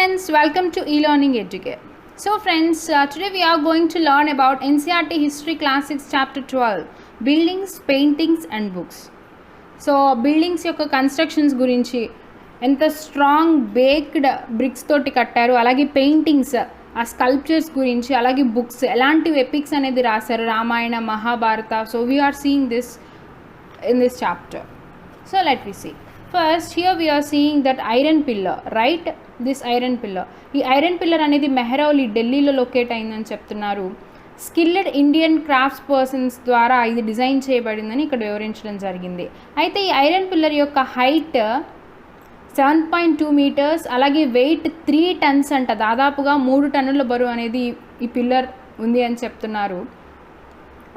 friends, welcome to e-learning educate. So friends, today we are going to learn about NCERT History Classics chapter 12, Buildings, Paintings and Books. So buildings యొక్క constructions గురించి ఎంత strong baked bricks తోటి కట్టారు, అలాగే paintings ఆ sculptures గురించి, అలాగే books ఎలాంటి ఎపిక్స్ అనేది రాశారు, Ramayana Mahabharata. So we're seeing this in this chapter. So let me see. First here we are seeing that iron pillar, right? This iron pillar. ఈ ఐరన్ పిల్లర్ అనేది మెహ్రౌలీ ఢిల్లీలో లొకేట్ అయిందని చెప్తున్నారు. స్కిల్డ్ ఇండియన్ క్రాఫ్ట్స్ పర్సన్స్ ద్వారా ఇది design చేయబడిందని ఇక్కడ వివరించడం జరిగింది. అయితే ఈ ఐరన్ పిల్లర్ యొక్క హైట్ 7.2 meters, అలాగే వెయిట్ 3 tons అంట. దాదాపుగా 3 టన్నుల బరువు అనేది ఈ పిల్లర్ ఉంది అని చెప్తున్నారు.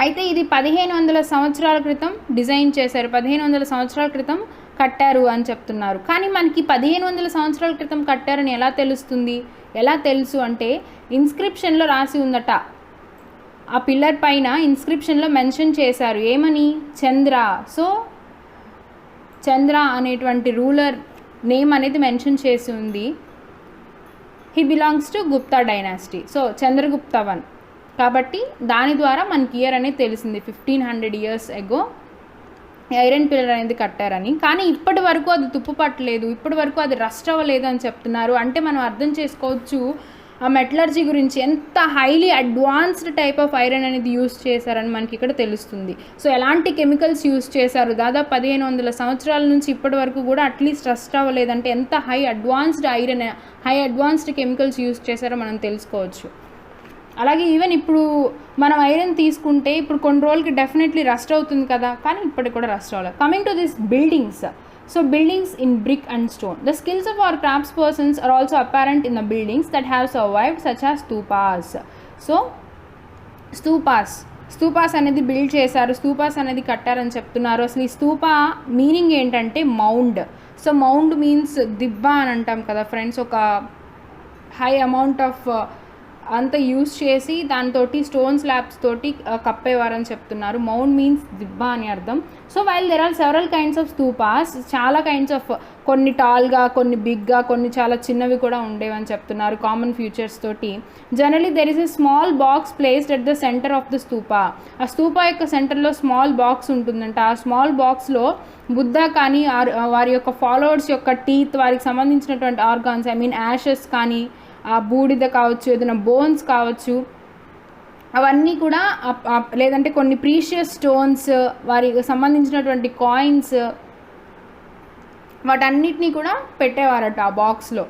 అయితే ఇది 1500 సంవత్సరాల క్రితం డిజైన్ చేశారు, 1500 సంవత్సరాల క్రితం కట్టారు అని చెప్తున్నారు. కానీ మనకి 1500 సంవత్సరాల క్రితం కట్టారని ఎలా తెలుస్తుంది? ఎలా తెలుసు అంటే ఇన్స్క్రిప్షన్లో రాసి ఉందట. ఆ పిల్లర్ పైన ఇన్స్క్రిప్షన్లో మెన్షన్ చేశారు ఏమని? చంద్ర. సో చంద్ర అనేటువంటి రూలర్ నేమ్ అనేది మెన్షన్ చేసి ఉంది. He belongs to Gupta dynasty. So Chandragupta one కాబట్టి దాని ద్వారా మనకి ఇయర్ అనేది తెలిసింది 1500 years ago ఐరన్ పిల్లర్ అనేది కట్టారని. కానీ ఇప్పటి వరకు అది తుప్పు పట్టలేదు, ఇప్పటి వరకు అది రస్ట్ అవ్వలేదు అని చెప్తున్నారు. అంటే మనం అర్థం చేసుకోవచ్చు ఆ మెటలర్జీ గురించి, ఎంత highly advanced type of iron అనేది యూస్ చేశారని మనకి ఇక్కడ తెలుస్తుంది. సో ఎలాంటి కెమికల్స్ యూస్ చేశారు, దాదాపు 1500 సంవత్సరాల నుంచి ఇప్పటి వరకు కూడా అట్లీస్ట్ రస్ట్ అవ్వలేదంటే ఎంత high advanced iron, high advanced chemicals use చేశారో మనం తెలుసుకోవచ్చు. అలాగే ఈవెన్ ఇప్పుడు మనం ఐరన్ తీసుకుంటే ఇప్పుడు కొన్ని రోజులకి డెఫినెట్లీ రస్ట్ అవుతుంది కదా, కానీ ఇప్పటికి కూడా రస్ట్ అవ్వలేదు. Coming to this buildings. So buildings in brick and stone. The skills of our craftspersons are also apparent in the buildings that have survived, such as stupas. So స్తూపాస్ అనేది build చేశారు, స్తూపాస్ అనేది కట్టారని చెప్తున్నారు. అసలు ఈ స్తూపా మీనింగ్ ఏంటంటే mound. So mound means దిబ్బ అని అంటాం కదా ఫ్రెండ్స్, ఒక హై అమౌంట్ ఆఫ్ అంతా యూస్ చేసి దానితోటి స్టోన్ స్లాబ్స్ తోటి కప్పేవారని చెప్తున్నారు. మౌండ్ మీన్స్ దిబ్బ అని అర్థం. So while there are several kinds of stupas, చాలా కైండ్స్ ఆఫ్, కొన్ని టాల్గా, కొన్ని బిగ్గా, కొన్ని చాలా చిన్నవి కూడా ఉండేవని చెప్తున్నారు కామన్ ఫ్యూచర్స్ తోటి. Generally there is a small box placed at the centre of the స్తూపా. ఆ స్తూపా యొక్క సెంటర్లో స్మాల్ బాక్స్ ఉంటుందంట. ఆ స్మాల్ బాక్స్లో బుద్ధ కానీ వారి యొక్క ఫాలోవర్స్ యొక్క టీత్, వారికి సంబంధించినటువంటి ఆర్గాన్స్, ఐ మీన్ యాషెస్ కానీ, ఆ బూడిద కావచ్చు, ఏదైనా బోన్స్ కావచ్చు, అవన్నీ కూడా, లేదంటే కొన్ని ప్రీషియస్ స్టోన్స్, వారికి సంబంధించినటువంటి కాయిన్స్, వాటన్నిటినీ కూడా పెట్టేవారట ఆ బాక్స్లో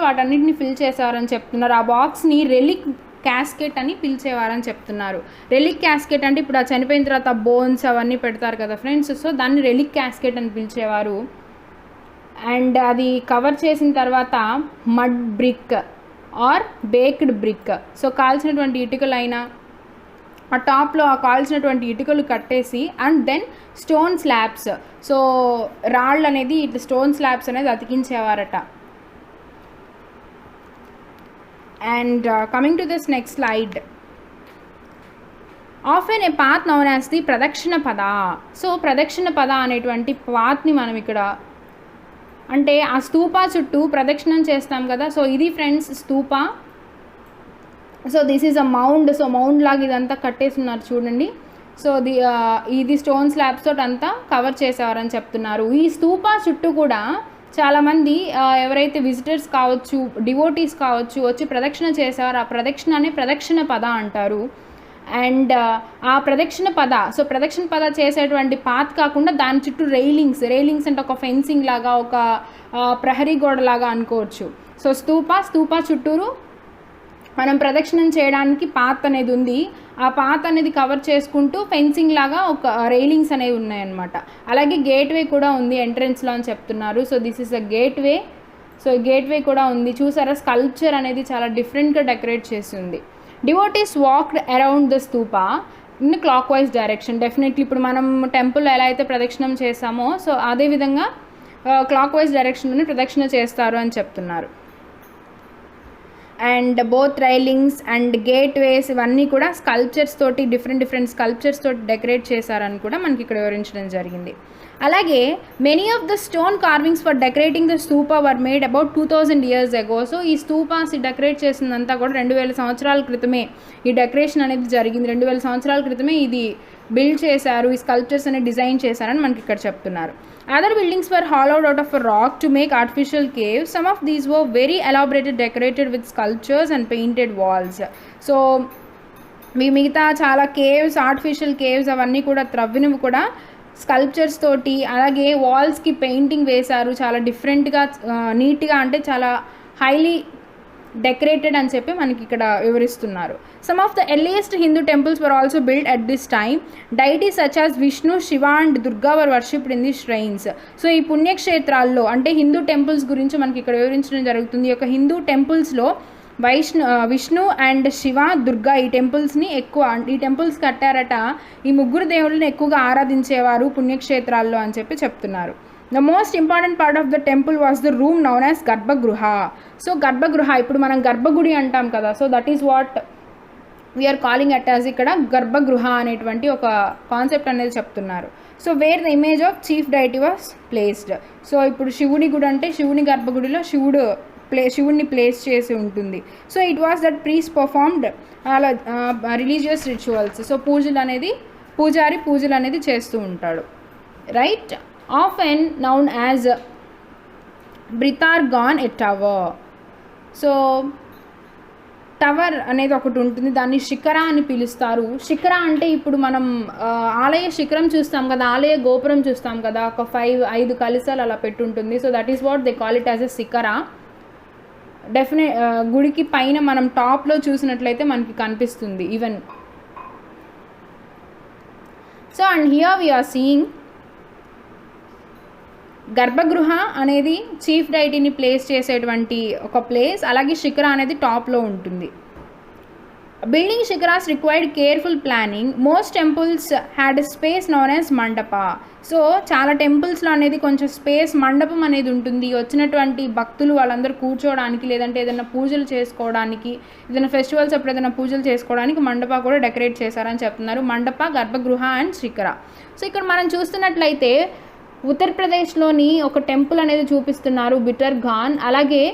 వాటన్నిటిని ఫిల్ చేసేవారని చెప్తున్నారు. ఆ బాక్స్ని రెలిక్ క్యాస్కెట్ అని పిలిచేవారని చెప్తున్నారు. రెలిక్ క్యాస్కెట్ అంటే ఇప్పుడు ఆ చనిపోయిన తర్వాత బోన్స్ అవన్నీ పెడతారు కదా ఫ్రెండ్స్, సో దాన్ని రెలిక్ క్యాస్కెట్ అని పిలిచేవారు. అండ్ అది కవర్ చేసిన తర్వాత mud brick or baked brick, so కాల్చినటువంటి ఇటుకలు అయినా ఆ టాప్లో ఆ కాల్చినటువంటి ఇటుకలు కట్టేసి, and then stone slabs, so రాళ్ళు అనేది ఇట్లా స్టోన్ స్లాబ్స్ అనేది అతికించేవారట. And coming to this next slide. Often a path known as the pradakshina patha. So ప్రదక్షిణ పద అనేటువంటి పాత్ని మనం ఇక్కడ, అంటే ఆ స్తూపా చుట్టూ ప్రదక్షిణం చేస్తాం కదా, సో ఇది friends స్తూపా. So this is a mound. So mound లాగా ఇదంతా కట్టేస్తున్నారు చూడండి. సో ఇది స్టోన్ స్లాబ్స్ తోటి అంతా కవర్ చేసేవారని చెప్తున్నారు. ఈ స్తూపా చుట్టూ కూడా చాలామంది ఎవరైతే విజిటర్స్ కావచ్చు, డివోటీస్ కావచ్చు, వచ్చి ప్రదక్షిణ చేసేవారు. ఆ ప్రదక్షిణనే ప్రదక్షిణ పద అంటారు. అండ్ ఆ ప్రదక్షిణ పద, సో ప్రదక్షిణ పద చేసేటువంటి పాత్ కాకుండా దాని చుట్టూ రైలింగ్స్ అంటే ఒక ఫెన్సింగ్ లాగా, ఒక ప్రహరీ గోడ లాగా అనుకోవచ్చు. సో స్తూపా చుట్టూరు మనం ప్రదక్షిణం చేయడానికి పాత్ అనేది ఉంది. ఆ పాత్ అనేది కవర్ చేసుకుంటూ ఫెన్సింగ్ లాగా ఒక రైలింగ్స్ అనేవి ఉన్నాయన్నమాట. అలాగే గేట్వే కూడా ఉంది ఎంట్రన్స్లో అని చెప్తున్నారు. So this is a gateway. So gateway కూడా ఉంది. చూసారా, స్కల్ప్చర్ అనేది చాలా డిఫరెంట్గా డెకరేట్ చేసి ఉంది. Devotees walked around the stupa in clockwise direction. Definitely ఇప్పుడు మనం టెంపుల్ ఎలా అయితే ప్రదక్షిణం చేస్తామో, సో అదేవిధంగా క్లాక్ వైజ్ డైరెక్షన్లోనే ప్రదక్షిణ చేస్తారు అని చెప్తున్నారు. And both railings and gateways ఇవన్నీ కూడా స్కల్ప్చర్స్ తోటి డిఫరెంట్ స్కల్ప్చర్స్ తోటి డెకరేట్ చేశారని కూడా మనకి ఇక్కడ వివరించడం జరిగింది. అలాగే many of the stone carvings for decorating the స్తూపా were made about 2000 years ago. So ఈ స్తూపాస్ డెకరేట్ చేసిందంతా కూడా 2000 సంవత్సరాల క్రితమే ఈ డెకరేషన్ అనేది జరిగింది. 2000 సంవత్సరాల క్రితమే ఇది బిల్డ్ చేశారు, ఈ స్కల్ప్చర్స్ అనేది డిజైన్ చేశారని మనకి ఇక్కడ చెప్తున్నారు. Other buildings were hollowed out of a rock to make artificial caves. Some of these were very elaborated decorated with sculptures and painted walls. So మిగతా చాలా కేవ్స్, ఆర్టిఫిషియల్ కేవ్స్ అవన్నీ కూడా త్రవ్వినవి కూడా స్కల్ప్చర్స్ తోటి, అలాగే వాల్స్కి పెయింటింగ్ వేశారు, చాలా డిఫరెంట్గా నీట్గా, అంటే చాలా హైలీ డెకరేటెడ్ అని చెప్పి మనకి ఇక్కడ వివరిస్తున్నారు. Some of the earliest Hindu temples were also build at this time. Deities such as Vishnu, Shiva and Durga were worshipped in the shrines. So ఈ పుణ్యక్షేత్రాల్లో అంటే హిందూ టెంపుల్స్ గురించి మనకి ఇక్కడ వివరించడం జరుగుతుంది. ఈ యొక్క హిందూ టెంపుల్స్లో విష్ణు అండ్ శివ, దుర్గా ఈ టెంపుల్స్ని ఈ టెంపుల్స్ కట్టారట. ఈ ముగ్గురు దేవుళ్ళని ఎక్కువగా ఆరాధించేవారు పుణ్యక్షేత్రాల్లో అని చెప్పి చెప్తున్నారు. The most important part of the temple was the room known as garbhagriha. So గర్భగృహ, ఇప్పుడు మనం గర్భగుడి అంటాం కదా, so that is what we're calling it as ఇక్కడ గర్భగృహ అనేటువంటి ఒక కాన్సెప్ట్ అనేది చెప్తున్నారు. So where the image of chief deity was placed. So ఇప్పుడు శివుడి గుడి అంటే శివుని గర్భగుడిలో శివుడిని ప్లేస్ చేసి ఉంటుంది. So it was that priest performed అలా రిలీజియస్ రిచువల్స్. సో పూజారి పూజలు అనేది చేస్తూ ఉంటాడు, రైట్. ఆఫెన్ నౌన్ యాజ్ బ్రితార్గాన్ ఎ టవర్. సో టవర్ అనేది ఒకటి ఉంటుంది, దాన్ని శిఖర అని పిలుస్తారు. శిఖర అంటే ఇప్పుడు మనం ఆలయ శిఖరం చూస్తాం కదా, ఆలయ గోపురం చూస్తాం కదా, ఒక 5 కలశాలు అలా పెట్టుంటుంది. So that is what they call it as a shikhara. గుడికి పైన మనం టాప్లో చూసినట్లయితే మనకి కనిపిస్తుంది even. So and here we are seeing గర్భగృహ అనేది చీఫ్ డైటీని ప్లేస్ చేసేటువంటి ఒక ప్లేస్, అలాగే శిఖర అనేది టాప్లో ఉంటుంది. Building shikharas required careful planning. Most temples had space known as mandapa. So చాలా టెంపుల్స్లో అనేది కొంచెం స్పేస్, మండపం అనేది ఉంటుంది. వచ్చినటువంటి భక్తులు వాళ్ళందరూ కూర్చోవడానికి, లేదంటే ఏదైనా పూజలు చేసుకోవడానికి, ఏదైనా ఫెస్టివల్స్ అప్పుడు ఏదైనా పూజలు చేసుకోవడానికి మండప కూడా డెకరేట్ చేశారని చెప్తున్నారు. మండప, గర్భగృహ అండ్ శిఖర. సో ఇక్కడ మనం చూస్తున్నట్లయితే ఉత్తరప్రదేశ్లోని ఒక టెంపుల్ అనేది చూపిస్తున్నారు, బిటర్గాన్. అలాగే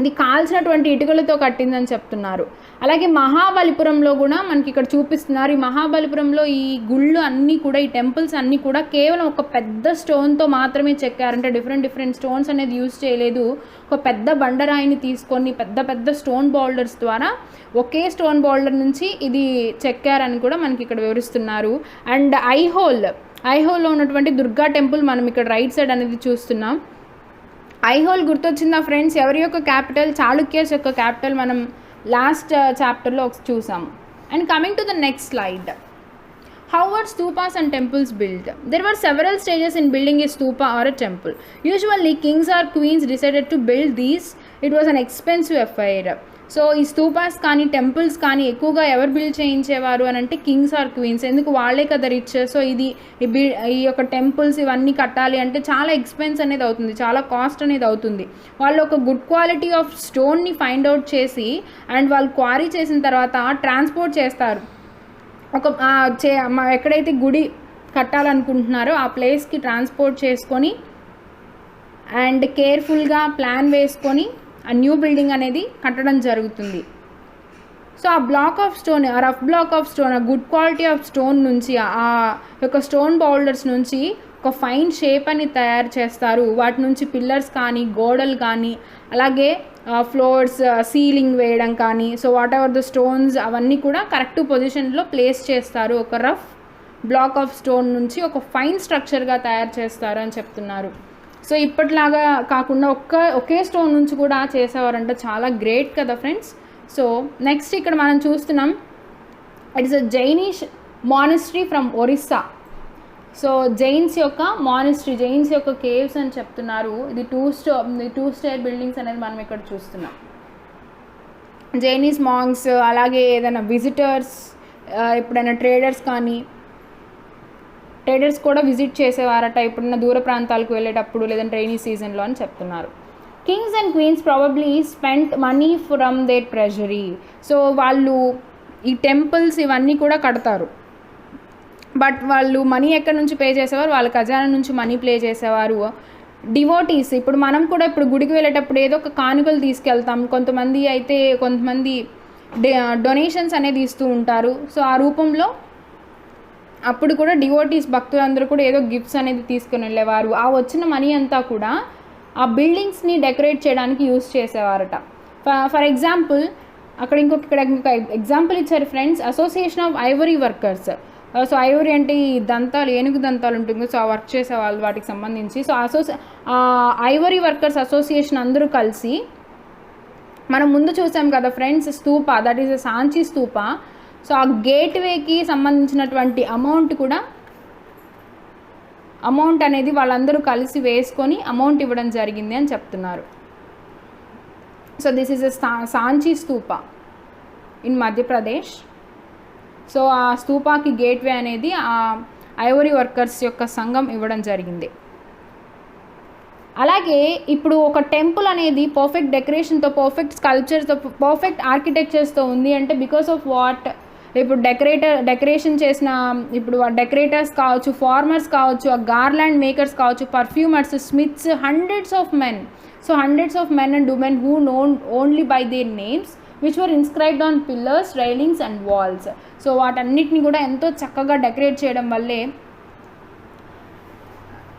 ఇది కాల్చినటువంటి ఇటుకలతో కట్టిందని చెప్తున్నారు. అలాగే మహాబలిపురంలో కూడా మనకి ఇక్కడ చూపిస్తున్నారు. ఈ మహాబలిపురంలో ఈ గుళ్ళు అన్నీ కూడా, ఈ టెంపుల్స్ అన్నీ కూడా కేవలం ఒక పెద్ద స్టోన్తో మాత్రమే చెక్కారంటే డిఫరెంట్ స్టోన్స్ అనేది యూజ్ చేయలేదు. ఒక పెద్ద బండరాయిని తీసుకొని పెద్ద స్టోన్ బౌల్డర్స్ ద్వారా ఒకే స్టోన్ బౌల్డర్ నుంచి ఇది చెక్కారని కూడా మనకి ఇక్కడ వివరిస్తున్నారు. అండ్ ఐహోల్లో ఉన్నటువంటి దుర్గా టెంపుల్ మనం ఇక్కడ రైట్ సైడ్ అనేది చూస్తున్నాం. ఐహోల్ గుర్తొచ్చిందా ఫ్రెండ్స్? ఎవరి యొక్క క్యాపిటల్? చాళుక్యస్ యొక్క క్యాపిటల్ మనం లాస్ట్ చాప్టర్లో చూసాము. And coming to the next slide, how are stupas and temples build? There were several stages in building a stupa or a temple. Usually kings or queens decided to build these. It was an expensive affair. So ఈ స్తూపాస్ కానీ temples కానీ ఎక్కువగా ఎవరు build చేయించేవారు అని అంటే Kings or queens. ఎందుకు? వాళ్ళే కదా రిచ్. సో ఈ యొక్క టెంపుల్స్ ఇవన్నీ కట్టాలి అంటే చాలా ఎక్స్పెన్స్ అనేది అవుతుంది, చాలా కాస్ట్ అనేది అవుతుంది. వాళ్ళు ఒక గుడ్ క్వాలిటీ ఆఫ్ స్టోన్ని ఫైండ్ అవుట్ చేసి అండ్ వాళ్ళు క్వారీ చేసిన తర్వాత ట్రాన్స్పోర్ట్ చేస్తారు. ఎక్కడైతే గుడి కట్టాలనుకుంటున్నారో ఆ ప్లేస్కి ట్రాన్స్పోర్ట్ చేసుకొని అండ్ కేర్ఫుల్గా ప్లాన్ వేసుకొని ఆ న్యూ బిల్డింగ్ అనేది కట్టడం జరుగుతుంది. సో ఆ బ్లాక్ ఆఫ్ స్టోన్, ఆ రఫ్ బ్లాక్ ఆఫ్ స్టోన్, ఆ గుడ్ క్వాలిటీ ఆఫ్ స్టోన్ నుంచి, ఆ యొక్క స్టోన్ బౌల్డర్స్ నుంచి ఒక ఫైన్ షేప్ అని తయారు చేస్తారు. వాటి నుంచి పిల్లర్స్ కానీ, గోడలు కానీ, అలాగే ఫ్లోర్స్, సీలింగ్ వేయడం కానీ, so what ever the stones అవన్నీ కూడా కరెక్ట్ పొజిషన్లో ప్లేస్ చేస్తారు. ఒక రఫ్ బ్లాక్ ఆఫ్ స్టోన్ నుంచి ఒక ఫైన్ స్ట్రక్చర్గా తయారు చేస్తారు అని చెప్తున్నారు. సో ఇప్పటిలాగా కాకుండా ఒకే స్టోన్ నుంచి కూడా చేసేవారంటే చాలా గ్రేట్ కదా ఫ్రెండ్స్. సో నెక్స్ట్ ఇక్కడ మనం చూస్తున్నాం, it is a Jainish monastery from Orissa. So Jains యొక్క మానిస్ట్రీ, జైన్స్ యొక్క కేవ్స్ అని చెప్తున్నారు. ఇది టూ స్టేర్ బిల్డింగ్స్ అనేది మనం ఇక్కడ చూస్తున్నాం. జైనీస్ మాంగ్స్, అలాగే ఏదైనా విజిటర్స్, ఎప్పుడైనా ట్రేడర్స్ కూడా విజిట్ చేసేవారట ఎప్పుడైనా దూర ప్రాంతాలకు వెళ్ళేటప్పుడు, లేదంటే రైనీ సీజన్లో అని చెప్తున్నారు. Kings and queens probably spent money from their treasury. So వాళ్ళు ఈ టెంపుల్స్ ఇవన్నీ కూడా కడతారు, బట్ వాళ్ళు మనీ ఎక్కడి నుంచి పే చేసేవారు, వాళ్ళ ఖజానా నుంచి మనీ ప్లే చేసేవారు. డివోటీస్, ఇప్పుడు మనం కూడా ఇప్పుడు గుడికి వెళ్ళేటప్పుడు ఏదో ఒక కానుకలు తీసుకెళ్తాం, కొంతమంది డొనేషన్స్ అనేది ఇస్తూ ఉంటారు. సో ఆ రూపంలో అప్పుడు కూడా డివోటీస్ భక్తులందరూ కూడా ఏదో గిఫ్ట్స్ అనేది తీసుకుని వెళ్ళేవారు. ఆ వచ్చిన మనీ అంతా కూడా ఆ బిల్డింగ్స్ని డెకరేట్ చేయడానికి యూస్ చేసేవారట. ఫర్ ఎగ్జాంపుల్ ఇక్కడ ఇంకొక ఎగ్జాంపుల్ ఇచ్చారు friends, association of Ivory workers. So Ivory అంటే ఈ దంతాలు, ఏనుగు దంతాలు ఉంటుంది, సో ఆ వర్క్ చేసేవాళ్ళు వాటికి సంబంధించి. సో ఐవరీ వర్కర్స్ అసోసియేషన్ అందరూ కలిసి, మనం ముందు చూసాం కదా friends stupa, that is Sanchi stupa. So ఆ గేట్వేకి సంబంధించినటువంటి అమౌంట్ అనేది వాళ్ళందరూ కలిసి వేసుకొని అమౌంట్ ఇవ్వడం జరిగింది అని చెప్తున్నారు. So this is Sanchi stupa in Madhya Pradesh. So ఆ స్తూపాకి గేట్వే అనేది ఆ ఐవరీ వర్కర్స్ యొక్క సంఘం ఇవ్వడం జరిగింది. అలాగే ఇప్పుడు ఒక టెంపుల్ అనేది పర్ఫెక్ట్ డెకరేషన్తో, పర్ఫెక్ట్ స్కల్ప్చర్తో, పర్ఫెక్ట్ ఆర్కిటెక్చర్స్తో ఉంది అంటే బికాస్ ఆఫ్ వాట్? ఇప్పుడు డెకరేషన్ చేసిన ఇప్పుడు డెకరేటర్స్ కావచ్చు, ఫార్మర్స్ కావచ్చు, ఆ గార్లాండ్ మేకర్స్ కావచ్చు, perfumers, smiths, hundreds of men. So hundreds of men and women who known only by their names which were inscribed on pillars, railings and walls. So వాటన్నిటిని కూడా ఎంతో చక్కగా డెకరేట్ చేయడం వల్లే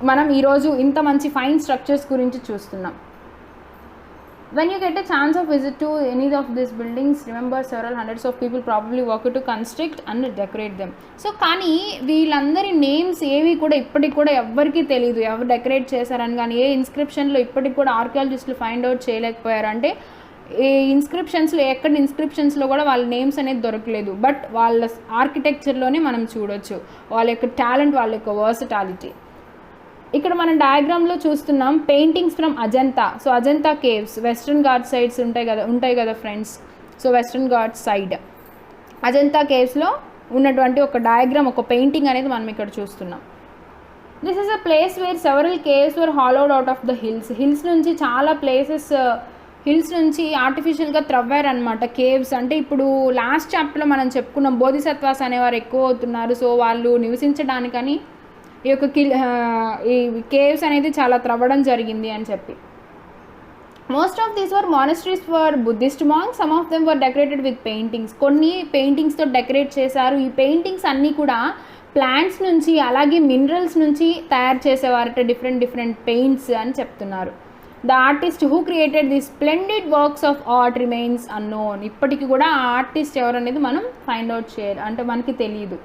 మనం ఈరోజు ఇంత మంచి ఫైన్ స్ట్రక్చర్స్ గురించి చూస్తున్నాం. When you get a chance of visit to any of these buildings, remember several hundreds of people probably work to construct and decorate them. So కానీ వీళ్ళందరి నేమ్స్ ఏవి కూడా ఇప్పటికి కూడా ఎవ్వరికీ తెలియదు, ఎవరు డెకరేట్ చేశారని. కానీ ఏ ఇన్స్క్రిప్షన్లో ఇప్పటికి కూడా ఆర్కియాలజిస్టులు ఫైండ్ అవుట్ చేయలేకపోయారు. అంటే ఈ ఇన్స్క్రిప్షన్స్లో కూడా వాళ్ళ నేమ్స్ అనేది దొరకలేదు. బట్ వాళ్ళ ఆర్కిటెక్చర్లోనే మనం చూడొచ్చు వాళ్ళ యొక్క టాలెంట్, వాళ్ళ యొక్క వర్సటాలిటీ. ఇక్కడ మనం డయాగ్రామ్లో చూస్తున్నాం paintings from Ajanta. So Ajanta caves western Ghat sides ఉంటాయి కదా friends. So western Ghat side Ajanta కేవ్స్లో ఉన్నటువంటి ఒక డయాగ్రామ్, ఒక పెయింటింగ్ అనేది మనం ఇక్కడ చూస్తున్నాం. This is a place where several caves were hollowed out of the hills నుంచి చాలా ప్లేసెస్ హిల్స్ నుంచి ఆర్టిఫిషియల్గా త్రవ్వారనమాట కేవ్స్. అంటే ఇప్పుడు లాస్ట్ చాప్టర్లో మనం చెప్పుకున్నాం బోధిసత్వాస్ అనేవారు ఎక్కువ అవుతున్నారు. సో వాళ్ళు నివసించడానికని ఈ యొక్క ఈ కేవ్స్ అనేది చాలా త్రవ్వడం జరిగింది అని చెప్పి. Most of these were monasteries for Buddhist monks. Some of them were decorated with paintings. కొన్ని పెయింటింగ్స్తో డెకరేట్ చేశారు. ఈ పెయింటింగ్స్ అన్నీ కూడా ప్లాంట్స్ నుంచి అలాగే మినరల్స్ నుంచి తయారు చేసేవారట, డిఫరెంట్ పెయింట్స్ అని చెప్తున్నారు. The artist who created the splendid works of art remains unknown. ఇప్పటికి కూడా ఆ ఆర్టిస్ట్ ఎవరనేది మనం ఫైండ్ అవుట్ చేయాలి, అంటే మనకి తెలియదు.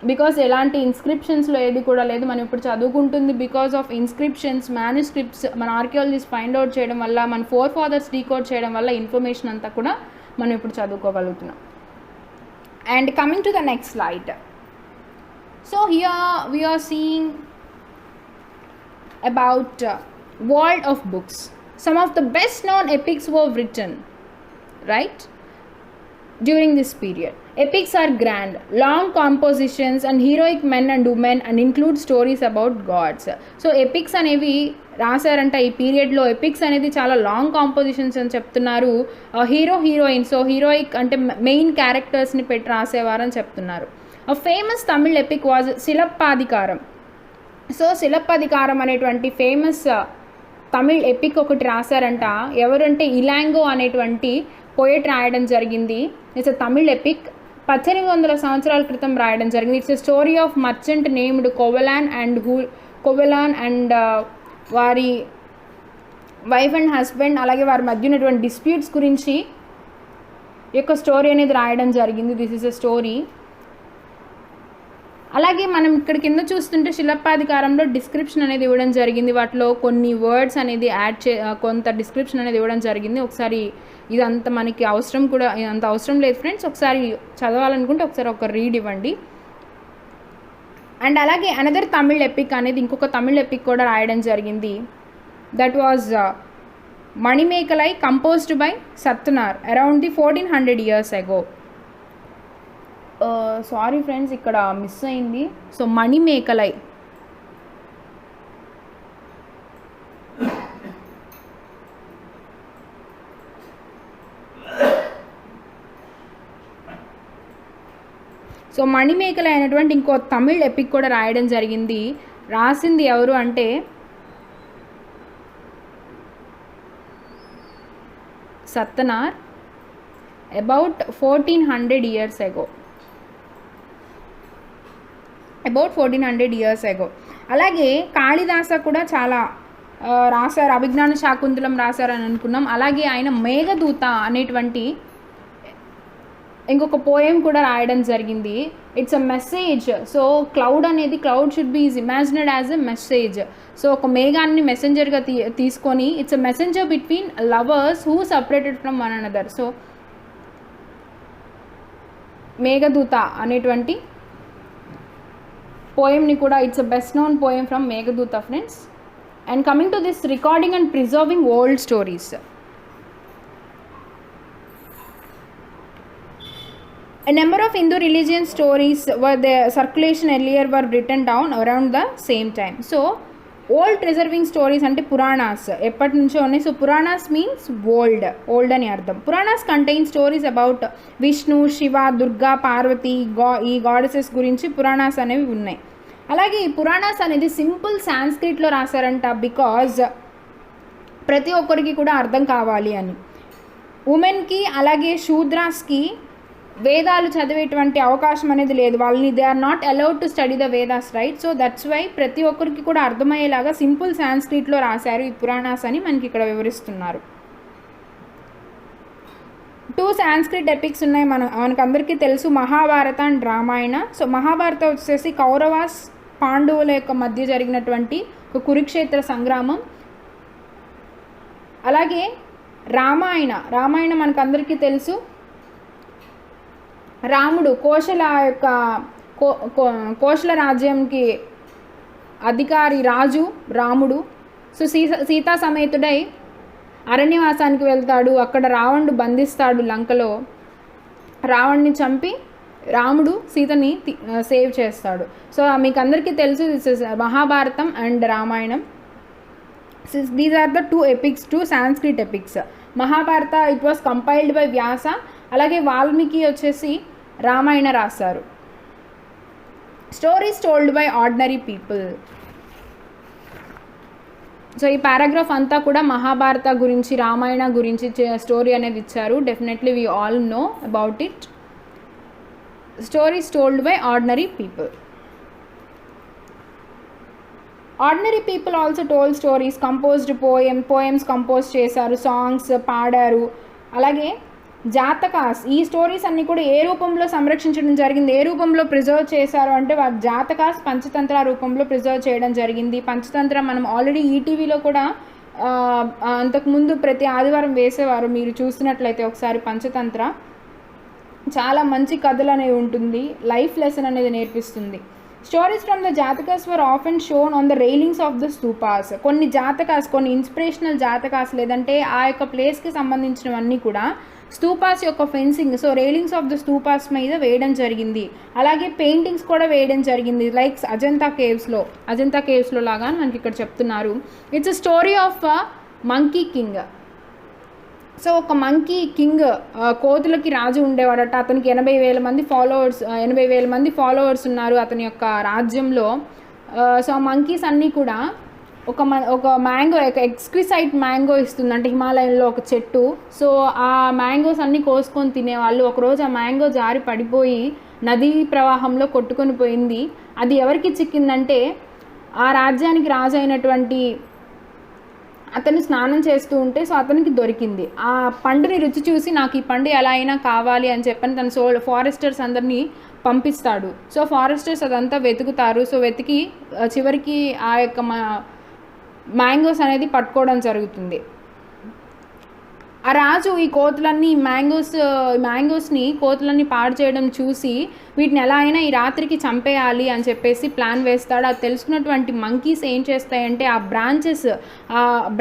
బికాస్ ఎలాంటి ఇన్స్క్రిప్షన్స్లో ఏది కూడా లేదు. మనం ఇప్పుడు చదువుకుంటుంది బికాస్ ఆఫ్ ఇన్స్క్రిప్షన్స్, మ్యానుస్క్రిప్ట్స్ మన ఆర్కియాలజిస్ట్ ఫైండ్ అవుట్ చేయడం వల్ల, మన ఫాదర్స్ డీకోడ్ చేయడం వల్ల ఇన్ఫర్మేషన్ అంతా కూడా మనం ఇప్పుడు చదువుకోగలుగుతున్నాం. And coming to the next slide. So here we are seeing about world of books. Some of the best known epics were written, right, during this period. Epics are grand, long compositions and heroic men and women and include stories about gods. So epics అనేవి రాశారంట ఈ పీరియడ్లో. Epics అనేది చాలా long compositions అని చెప్తున్నారు. Heroine, so heroic అంటే main క్యారెక్టర్స్ని పెట్టి రాసేవారని చెప్తున్నారు. A famous Tamil epic was Silappadikaram. So Silappadikaram అనేటువంటి ఫేమస్ తమిళ్ ఎపిక్ ఒకటి రాశారంట. ఎవరంటే ఇలాంగో అనేటువంటి పోయెట్ రాయడం జరిగింది. It's a Tamil epic. 1800 సంవత్సరాల క్రితం రాయడం జరిగింది. It's a story of merchant named Kovalan and వారి వైఫ్ అండ్ హస్బెండ్, అలాగే వారి మధ్య ఉన్నటువంటి డిస్ప్యూట్స్ గురించి ఈ యొక్క స్టోరీ అనేది రాయడం జరిగింది. This is a story. అలాగే మనం ఇక్కడ కింద చూస్తుంటే శిలప్పాధికారంలో డిస్క్రిప్షన్ అనేది ఇవ్వడం జరిగింది. వాటిలో కొన్ని వర్డ్స్ అనేది కొంత డిస్క్రిప్షన్ అనేది ఇవ్వడం జరిగింది. ఒకసారి ఇదంతా మనకి అంత అవసరం లేదు ఫ్రెండ్స్. ఒకసారి చదవాలనుకుంటే ఒకసారి ఒక రీడ్ ఇవ్వండి. అండ్ అలాగే అనదర్ తమిళ్ ఎపిక్ అనేది ఇంకొక తమిళ్ ఎపిక్ కూడా రాయడం జరిగింది. That was Manimekalai, composed by Sattanar around the 1400 years ago. Sorry friends, ఇక్కడ మిస్ అయింది. సో మణిమేకలై, సో మణిమేకల అయినటువంటి ఇంకో తమిళ్ ఎపిక్ కూడా రాయడం జరిగింది. రాసింది ఎవరు అంటే సత్తనార్ అబౌట్ 1400 years ago. అలాగే కాళిదాస కూడా చాలా రాశారు, అభిజ్ఞాన శాకుంతలం రాశారని అనుకున్నాం. అలాగే ఆయన మేఘదూత అనేటువంటి ఇంకొక పోయం కూడా రాయడం జరిగింది. It's a message. So cloud should be is imagined as a message. So ఒక మేఘాన్ని మెసెంజర్గా తీసుకొని it's a messenger between lovers who separated from one another. So Meghaduta అనేటువంటి పోయంని కూడా it's a best known poem from Meghaduta friends. And coming to this recording and preserving old stories. A number of Hindu religion stories were the circulation earlier were written down around the same time. So old preserving stories ante Puranas ఎప్పటి నుంచో ఉన్నాయి. So Puranas means old అని అర్థం. Puranas contain stories about Vishnu, Shiva, Durga, Parvati, ఈ goddesses గురించి పురాణాస్ అనేవి ఉన్నాయి. అలాగే ఈ పురాణాస్ అనేది సింపుల్ సాంస్క్రిట్లో రాశారంట, బికాజ్ ప్రతి ఒక్కరికి కూడా అర్థం కావాలి అని. ఉమెన్కి అలాగే శూద్రాస్కి వేదాలు చదివేటువంటి అవకాశం అనేది లేదు, వాళ్ళని they are not allowed to study the Vedas, right? So that's why ప్రతి ఒక్కరికి కూడా అర్థమయ్యేలాగా సింపుల్ సాంస్క్రిట్లో రాశారు ఈ పురాణాస్ అని మనకి ఇక్కడ వివరిస్తున్నారు. 2 సాంస్క్రిట్ ఎపిక్స్ ఉన్నాయి, మనకందరికీ తెలుసు, మహాభారత అండ్ రామాయణ. సో మహాభారత వచ్చేసి కౌరవాస్ పాండవుల యొక్క మధ్య జరిగినటువంటి ఒక కురుక్షేత్ర సంగ్రామం. అలాగే రామాయణ మనకందరికీ తెలుసు, రాముడు కోశల రాజ్యంకి అధికారి రాజు రాముడు. సో సీతా సమేతుడై అరణ్యవాసానికి వెళ్తాడు, అక్కడ రావణుడు బంధిస్తాడు లంకలో. రావణ్ణి చంపి రాముడు సీతని సేవ్ చేస్తాడు. సో మీకు అందరికీ తెలుసు, this is Mahabharatam and Ramayanam. These are the 2 epics, 2 Sanskrit epics. Mahabharata it was compiled by Vyasa, అలాగే వాల్మీకి వచ్చేసి రామాయణ రాశారు. Stories told by ordinary people. So ఈ పారాగ్రాఫ్ అంతా కూడా మహాభారత గురించి, రామాయణ గురించి స్టోరీ అనేది ఇచ్చారు. Definitely we all know about it. Stories told by ordinary people. Ordinary people also told stories, composed poems compose చేశారు, సాంగ్స్ పాడారు. అలాగే జాతకాస్, ఈ స్టోరీస్ అన్నీ కూడా ఏ రూపంలో సంరక్షించడం జరిగింది, ఏ రూపంలో ప్రిజర్వ్ చేశారు అంటే జాతకాస్ పంచతంత్ర రూపంలో ప్రిజర్వ్ చేయడం జరిగింది. పంచతంత్ర మనం ఆల్రెడీ ఈటీవీలో కూడా అంతకుముందు ప్రతి ఆదివారం వేసేవారు, మీరు చూసినట్లయితే ఒకసారి పంచతంత్ర. చాలా మంచి కథలు అనేవి ఉంటుంది, లైఫ్ లెసన్ అనేది నేర్పిస్తుంది. Stories from the Jatakas were often shown on the railings of the stupas. కొన్ని జాతకాస్, కొన్ని ఇన్స్పిరేషనల్ జాతకాస్ లేదంటే ఆ యొక్క ప్లేస్కి సంబంధించినవన్నీ కూడా స్తూపాస్ యొక్క fencing, so railings of the స్తూపాస్ మీద వేయడం జరిగింది. అలాగే పెయింటింగ్స్ కూడా వేయడం జరిగింది, లైక్ అజంతా కేవ్స్లో లాగా మనకి ఇక్కడ చెప్తున్నారు. It's a story of monkey king. So ఒక మంకీ కింగ్, కోతులకి రాజు ఉండేవాడట. అతనికి 80,000 మంది ఫాలోవర్స్ ఉన్నారు అతని యొక్క రాజ్యంలో. సో ఆ మంకీస్ అన్నీ కూడా ఒక మ్యాంగో, ఎక్స్క్విసైట్ మ్యాంగో ఇస్తుంది, అంటే హిమాలయంలో ఒక చెట్టు. సో ఆ మ్యాంగోస్ అన్నీ కోసుకొని తినేవాళ్ళు. ఒకరోజు ఆ మ్యాంగో జారి పడిపోయి నదీ ప్రవాహంలో కొట్టుకొని పోయింది. అది ఎవరికి చిక్కిందంటే ఆ రాజ్యానికి రాజు అయినటువంటి అతను స్నానం చేస్తూ ఉంటే సో అతనికి దొరికింది. ఆ పండుని రుచి చూసి నాకు ఈ పండు ఎలా అయినా కావాలి అని చెప్పని తన ఫారెస్టర్స్ అందరినీ పంపిస్తాడు. సో ఫారెస్టర్స్ అదంతా వెతుకుతారు. సో వెతికి చివరికి ఆ యొక్క మ్యాంగోస్ అనేది పట్టుకోవడం జరుగుతుంది. ఆ రాజు ఈ కోతులన్నీ మ్యాంగోస్ని కోతులన్నీ పాడు చేయడం చూసి వీటిని ఎలా అయినా ఈ రాత్రికి చంపేయాలి అని చెప్పేసి ప్లాన్ వేస్తాడు. అది తెలుసుకున్నటువంటి మంకీస్ ఏం చేస్తాయంటే ఆ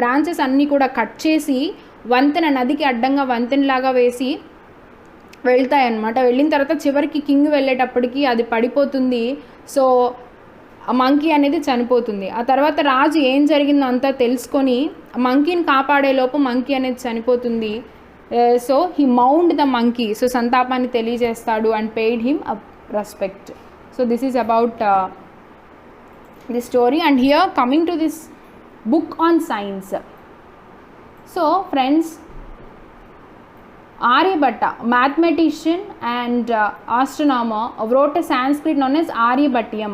బ్రాంచెస్ అన్నీ కూడా కట్ చేసి నదికి అడ్డంగా వంతెనలాగా వేసి వెళ్తాయన్నమాట. వెళ్ళిన తర్వాత చివరికి కింగ్ వెళ్ళేటప్పటికి అది పడిపోతుంది. సో ఆ మంకీ అనేది చనిపోతుంది. ఆ తర్వాత రాజు ఏం జరిగిందో అంతా తెలుసుకొని మంకీని కాపాడేలోపు మంకీ అనేది చనిపోతుంది. So he mourned the monkey, so సంతాపాన్ని తెలియజేస్తాడు and paid him respect. So this is about this story. And here coming to this book on science. So friends, Aryabhatta, mathematician and astronomer, wrote a Sanskrit known as Aryabhatyam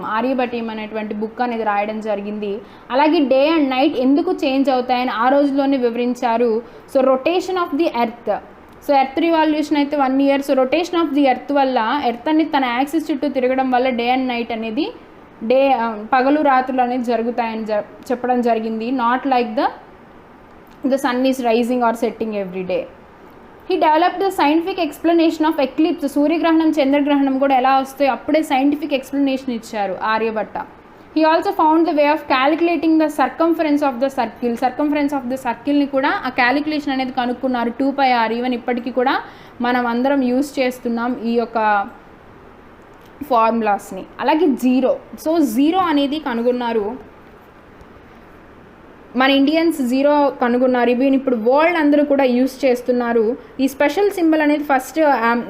అనేటువంటి book అనేది రాయడం జరిగింది. అలాగే day and night ఎందుకు change అవుతాయని ఆ రోజులోనే వివరించారు. So rotation of the earth, so earth revolution అయితే 1 year, so rotation of the earth వల్ల ఎర్త్ అనేది తన యాక్సిస్ చుట్టూ తిరగడం వల్ల డే అండ్ నైట్ అనేది పగలు రాత్రులు అనేది జరుగుతాయని చెప్పడం జరిగింది. Not like the sun is rising or setting every day. He developed the scientific explanation of eclipse. సూర్యగ్రహణం చంద్రగ్రహణం కూడా ఎలా వస్తాయో అప్పుడే సైంటిఫిక్ ఎక్స్ప్లెనేషన్ ఇచ్చారు Aryabhata. He also found the way of calculating the circumference of the circle. Circumference of the circle ని కూడా ఆ క్యాలిక్యులేషన్ అనేది కనుక్కున్నారు. 2πr. ఈవెన్ ఇప్పటికీ కూడా మనం అందరం యూజ్ చేస్తున్నాం ఈ యొక్క ఫార్ములాస్ని. అలాగే జీరో, సో జీరో అనేది కనుగొన్నారు. మన ఇండియన్స్ జీరో కనుగొన్నారు. ఇవి ఇప్పుడు వరల్డ్ అందరూ కూడా యూస్ చేస్తున్నారు. ఈ స్పెషల్ సింబల్ అనేది ఫస్ట్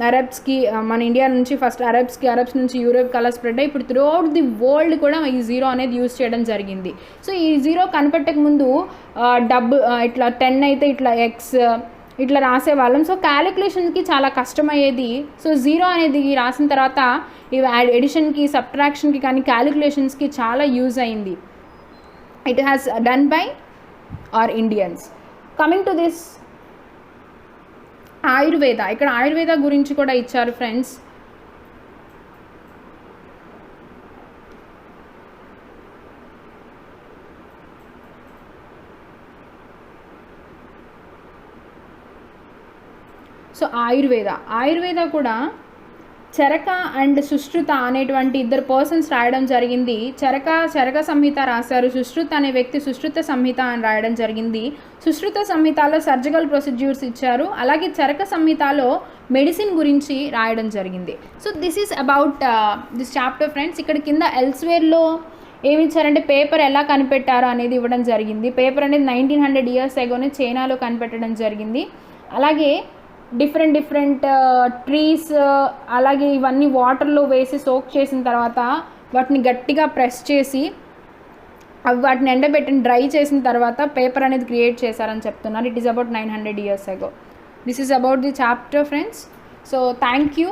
అరబ్స్కి, మన ఇండియా నుంచి ఫస్ట్ అరబ్స్కి, అరబ్స్ నుంచి యూరోప్ కలా స్ప్రెడ్ అయ్యి ఇప్పుడు త్రూఅవుట్ ది వరల్డ్ కూడా ఈ జీరో అనేది యూస్ చేయడం జరిగింది. సో ఈ జీరో కనిపెట్టక ముందు ఇట్లా 10 అయితే ఇట్లా ఎక్స్ ఇట్లా రాసేవాళ్ళం. సో క్యాలిక్యులేషన్కి చాలా కష్టమయ్యేది. సో జీరో అనేది రాసిన తర్వాత ఇవి ఎడిషన్కి, సబ్ట్రాక్షన్కి కానీ క్యాలిక్యులేషన్స్కి చాలా యూజ్ అయింది. It has done by our Indians. Coming to this Ayurveda, ఇక్కడ ఆయుర్వేద గురించి కూడా ఇచ్చారు ఫ్రెండ్స్. సో ఆయుర్వేద కూడా చరక అండ్ సుశ్రుత అనేటువంటి 2 పర్సన్స్ రాయడం జరిగింది. చరక సంహిత రాశారు. సుశ్రుత అనే వ్యక్తి సుశ్రుత సంహిత అని రాయడం జరిగింది. సుశ్రుత సంహితలో సర్జికల్ ప్రొసీడ్యూర్స్ ఇచ్చారు. అలాగే చరక సంహితలో మెడిసిన్ గురించి రాయడం జరిగింది. So this is about this chapter friends. ఇక్కడ కింద ఎల్స్వేర్లో ఏమి ఇచ్చారంటే పేపర్ ఎలా కనిపెట్టారో అనేది ఇవ్వడం జరిగింది. పేపర్ అనేది 1900 years agoనే చైనాలో కనిపెట్టడం జరిగింది. అలాగే డిఫరెంట్ ట్రీస్, అలాగే ఇవన్నీ వాటర్లో వేసి సోక్ చేసిన తర్వాత వాటిని గట్టిగా ప్రెస్ చేసి వాటిని ఎండబెట్టి డ్రై చేసిన తర్వాత పేపర్ అనేది క్రియేట్ చేశారని చెప్తున్నారు. It is about 900 years ago. This is about the chapter friends. So thank you.